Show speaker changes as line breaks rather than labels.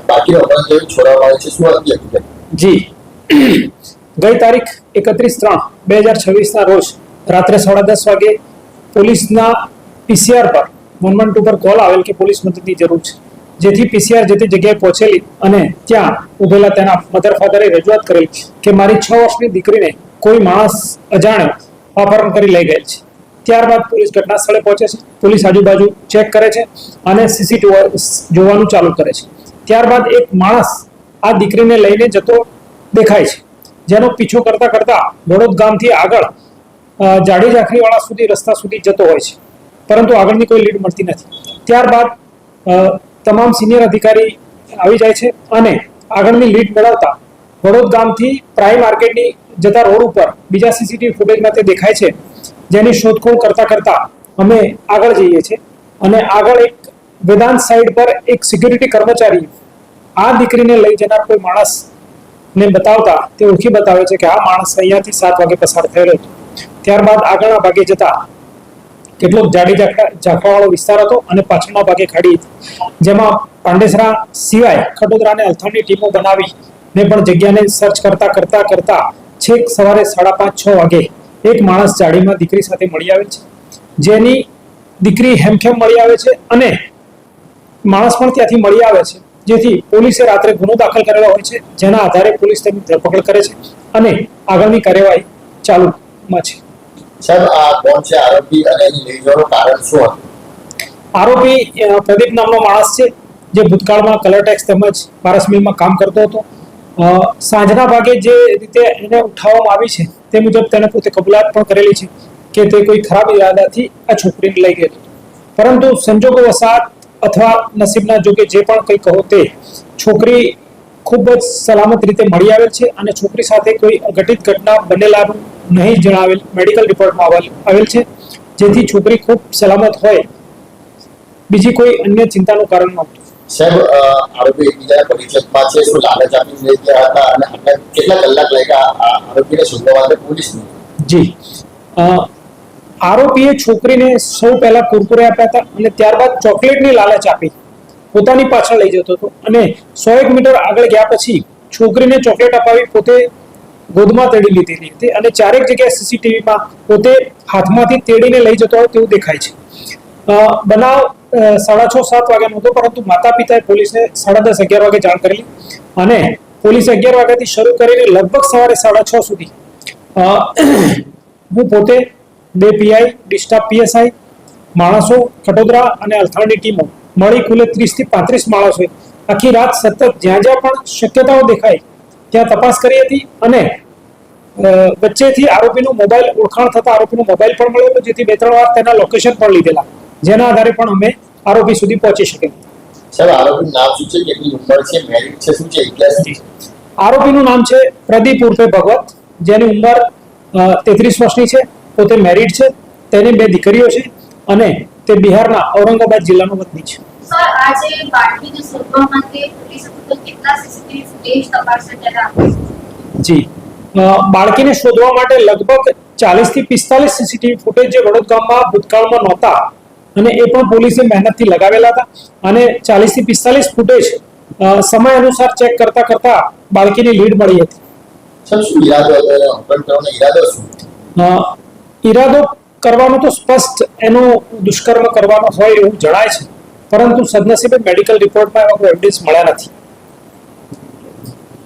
બાકી અપરાધ છોડવામાં આવે છે શું હતી?
જી ગઈ તારીખ 31/3/2026 ના રોજ રાત્રે 10:30 વાગે પોલીસના પીસીઆર પર 112 પર કોલ આવેલ કે પોલીસ મદદની જરૂર છે, જેથી પીસીઆર જે તે જગ્યાએ પહોંચેલી અને ત્યાં ઉભેલા તેના મધર ફાધરે રજૂઆત કરેલ કે મારી 6 વર્ષની દીકરીને કોઈ માણસ અજાણ્યો અપહરણ કરી લઈ ગયેલ છે. ત્યારબાદ પોલીસ ઘટના સ્થળે પહોંચે છે, પોલીસ આજુબાજુ ચેક કરે છે અને સીસીટીવી જોવાનું ચાલુ કરે છે. ત્યારબાદ એક માણસ આ દીકરીને લઈને જતો દેખાય છે, જેનો પીછો કરતા કરતા વડોદ ગામથી આગળ જાડી ઝાંખરીવાળા સુધી રસ્તા સુધી જતો હોય છે, પરંતુ આગળની કોઈ લીડ મળતી નથી. ત્યારબાદ તમામ સિનિયર અધિકારી આવી જાય છે અને આગળની લીડ મેળવતા વડોદ ગામથી પ્રાઇમ માર્કેટની જતા રોડ ઉપર બીજા સીસીટીવી ફૂટેજમાં તે દેખાય છે, જેની શોધખોળ કરતા કરતા અમે આગળ જઈએ છીએ અને આગળ એક વેદાંત સાઈડ પર એક સિક્યુરિટી કર્મચારી આ દીકરીને લઈ જનાર કોઈ માણસને બતાવતા તે ઓળખી બતાવે છે કે આ માણસ અહીંયાથી 7 વાગે પસાર થયેલો હતો. ત્યારબાદ આગળના ભાગે જતા કેટલોક જાડી ઝાંખરાવાળો વિસ્તાર હતો અને પાછળના ભાગે ખાડી હતી, જેમાં પાંડેસરા સિવાય ખટોદરા અને અલથાણની ટીમો બનાવીને પણ જગ્યાને સર્ચ કરતા કરતા કરતા છેક સવારે 5:30-6 વાગે એક માણસ જાડીમાં દીકરી સાથે મળી આવે છે, જેની દીકરી હેમખેમ મળી આવે છે અને માણસ પણ ત્યાંથી મળી આવે છે, જેથી પોલીસે રાત્રે ગુનો દાખલ કરેલો હોય છે, જેના આધારે પોલીસ તેની ધરપકડ કરે છે અને આગળની કાર્યવાહી ચાલુમાં છે.
સાહેબ, આ કોણ છે આરોપી અને એની લઈ જવાનું કારણ શું હતું?
આરોપી પ્રદીપ નામનો માણસ છે, જે ભૂતકાળમાં કલર ટેક્સ તેમજ પારસ મિલમાં કામ કરતો હતો. સાંજના ભાગે જે રીતે એને ઉઠાવવામાં આવી છે તે મુજબ તેને પોતે કબૂલાત પણ કરેલી છે કે તે કોઈ ખરાબ ઇરાદાથી આ છોકરીને લઈ ગયો હતો, પરંતુ સંજોગો વસાત અથવા નસીબના જોગે જે પણ કંઈ કહો તે છોકરી ખૂબ જ સલામત રીતે મળી આવેલ છે અને છોકરી સાથે કોઈ અઘટિત ઘટના બનેલાનું નહીં જણાવેલ મેડિકલ રિપોર્ટમાં આવેલ છે, જેથી છોકરી ખૂબ સલામત હોય, બીજી કોઈ અન્ય ચિંતાનું કારણ નહોતું.
સાહેબ, આરોપી એકબીજાના પરિચયમાં છે, શું લાલચ આપી લઈ ગયા હતા અને કેટલા કલાક લાગ્યા આરોપીને શોધવા માટે પોલીસને? જી,
આરોપીએ છોકરીને સૌ પહેલા કુરકુરે આપ્યા હતા અને ત્યારબાદ ચોકલેટની લાલચ આપી પોતાની પાછળ લઈ જતો હતો અને 100 મીટર આગળ ગયા પછી છોકરીને ચોકલેટ અપાવી પોતે ગોદમાં તેડી લીધેલી હતી અને 4 જગ્યાએ સીસીટીવીમાં પોતે હાથમાંથી તેડીને લઈ જતો હોય તેવું દેખાય છે. બનાવ 6:30-7 વાગ્યાનો હતો, પરંતુ માતા પિતાએ પોલીસને 10:30-11 વાગે જાણ કરેલી અને પોલીસે 11 વાગ્યાથી શરૂ કરીને લગભગ સવારે 6:30 સુધી હું પોતે 2 પીઆઈ, ડિસ્ટાફ પીએસઆઈ, માણસો ખટોદરા અને અલથાણની ટીમો મળી કુલે 30 થી 35 માણસોએ આખી રાત સતત જ્યાં જ્યાં પણ શક્યતાઓ દેખાય ત્યાં તપાસ કરી હતી અને વચ્ચેથી આરોપીનો મોબાઈલ ઓળખાણ થતા આરોપીનો મોબાઈલ પણ મળ્યો, જેથી 2-3 વાર તેના લોકેશન પણ લીધેલા, જેના આધારે પણ અમે આરોપી સુધી પહોંચી શકે.
સાહેબ, આરોપીનું નામ શું છે, કેટલી ઉંમર છે, મેરિડ છે, શું છે ઇતિહાસ?
આરોપીનું નામ છે પ્રદીપ ઉર્ફે ભગવત, જેની ઉંમર 33 વર્ષની છે, પોતે મેરિડ છે, તેની 2 દીકરીઓ છે અને તે બિહારના ઔરંગાબાદ જિલ્લાનો વતની છે.
સર, આજે બાળકીને શોધવા માટે પોલીસે કેટલા સીસીટીવી ફૂટેજ તપાસવા જરા આપે?
જી, બાળકીને શોધવા માટે લગભગ 40 થી 45 સીસીટીવી ફૂટેજ જે વડોદ ગામમાં ભૂતકાળમાં નહોતા અને એ પણ પોલીસે મહેનતથી લગાવેલા હતા અને 40 થી 45 ફૂટેજ સમય અનુસાર ચેક કરતા કરતા બાળકીની લીડ મળી હતી.
સર, શું ઈરાદો હતો? ઈરાદો શું?
ઈરાદો કરવાનો તો સ્પષ્ટ એનો દુષ્કર્મ કરવાનો હોય એવું જણાય છે, પરંતુ સદનસીબે મેડિકલ રિપોર્ટમાં એવા કોઈ એવિડન્સ મળ્યા નથી.